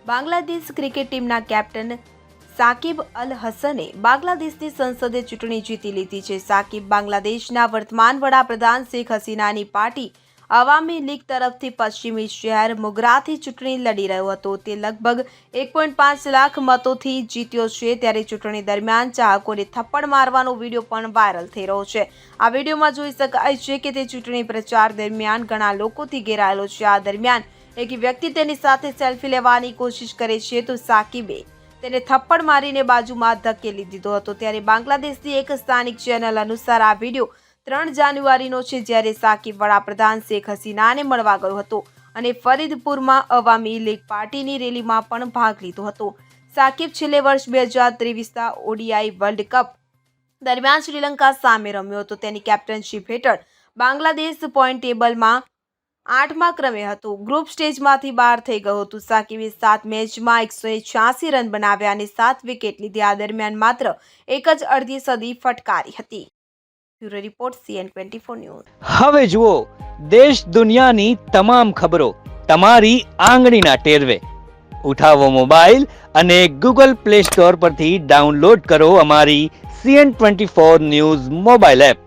Bangladesh cricket ટીમના captain Saqib અલ હસને બાંગ્લાદેશની સંસદે ચૂંટણી જીતી લીધી છે. સાકિબ બાંગ્લાદેશના વર્તમાન વડાપ્રધાન શેખ હસીનાની પાર્ટી અવામી લીગ તરફથી પશ્ચિમી શહેર મુગરાથી ચૂંટણી લડી રહ્યો હતો. તે લગભગ 1.5 લાખ મતોથી જીત્યો છે. ત્યારે ચૂંટણી દરમિયાન ચાહકોને થપ્પડ મારવાનો વિડીયો પણ વાયરલ થઈ રહ્યો છે. આ વિડીયોમાં જોઈ શકાય છે કે તે ચૂંટણી પ્રચાર દરમિયાન ઘણા લોકોથી ઘેરાયેલો છે. આ દરમિયાન એક વ્યક્તિ તેની સાથે સેલ્ફી લેવાની કોશિશ કરે છે તો સાકિબે તેને થપ્પડ મારીને બાજુમાં ધકેલી દીધો હતો. ત્યારે બાંગ્લાદેશની એક સ્થાનિક ચેનલ અનુસાર આ વિડીયો 3 જાન્યુઆરીનો છે, જ્યારે સાકિબ વડાપ્રધાન શેખ હસીનાને મળવા ગયો હતો અને ફરીદપુરમાં અવામી લીગ પાર્ટીની રેલીમાં પણ ભાગ લીધો હતો. સાકિબ છેલ્લે વર્ષ 2023ના ઓડીઆઈ વર્લ્ડ કપ દરમિયાન શ્રીલંકા સામે રમ્યો હતો. તેની કેપ્ટનશીપ હેઠળ બાંગ્લાદેશ પોઈન્ટ ટેબલમાં 8મા ક્રમે હતું. ગ્રુપ સ્ટેજમાંથી બહાર થઈ ગયું હતું. સાકિબે 7 મેચમાં 186 રન બનાવ્યા અને 7 વિકેટ લીધી. આ દરમિયાન માત્ર એક જ અડધી સદી ફટકારી હતી. Bureau report CN24 news. હવે જુઓ દેશ દુનિયાની તમામ ખબરો તમારી આંગળીના ટેરવે. ઉઠાવો મોબાઈલ અને Google Play Store પરથી ડાઉનલોડ કરો અમારી CN24 ન્યૂઝ મોબાઈલ એપ.